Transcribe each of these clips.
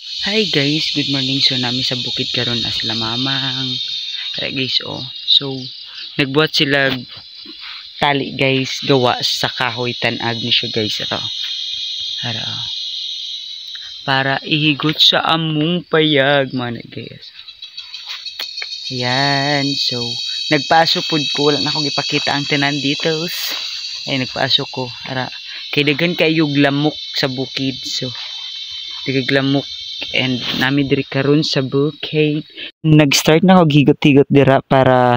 Hi guys, good morning. So nami sa bukid karon na sila mamang. Right guys, oh. So nagbuhat sila tali guys, gawa sa kahoy tanag ni siya guys ito. Ara. Para ihigot sa among payag man guys. Yan, so nagpaso pud ko, wala na akong ipakita ang tanan dito. Ay nagpaso ko. Ara. Kay daghan kayo lamok sa bukid. So lamok and nami diri karon sa bukid. Nag-start na ako higot-higot dira para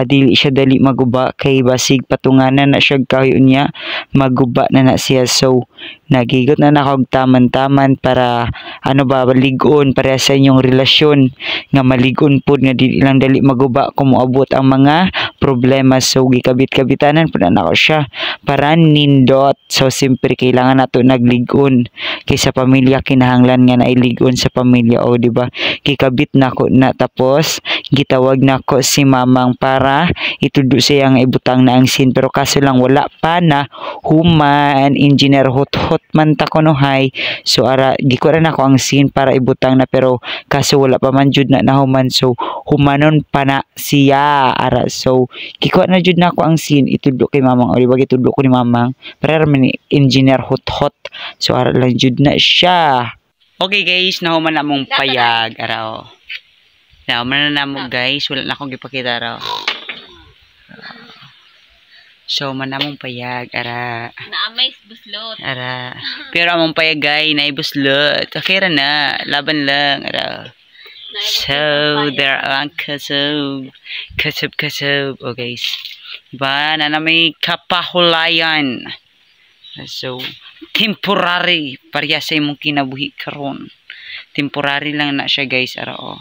dili siya dali maguba kay basig patunganan na siya kahoy unya maguba na siya. So naghigot na ako taman-taman para ano ba ligon para sa inyong relasyon nga maligon pud nga dili lang dali maguba kung moabot ang mga problema. So gikabit-kabitanan pud na ako siya para nindot. So simpre kailangan nato nagligon kay sa pamilya kinahanglan nga nailigon sa pamilya, o di ba? Kikabit na ko na tapos gitawag na ko si mamang para itudo siya nga ibutang na ang sin, pero kaso lang wala pa na human engineer hot man ta kunuhay. So ara gikuha na ko ang sin para ibutang na, pero kaso wala pa man jud na human. So humanon pa na siya ara. So gikuha na jud na ko ang sin itudo kay mamang, o di ba gitudo ko ni mamang para man engineer hot. So ara lang jud na siya. Okay guys, nahuman na mong payag araw. Nahuman na mo guys, wala na akong gipakita araw. So manamong payag ara. Naamay buslot. Ara. Pero among payag guys, naibuslot. Okay ra na, laban lang ara. So there ang kasub. Oh guys. Ba na may kapahulayan. So temporary parya sa imong kinabuhi karon. Temporary lang na siya guys ara oh.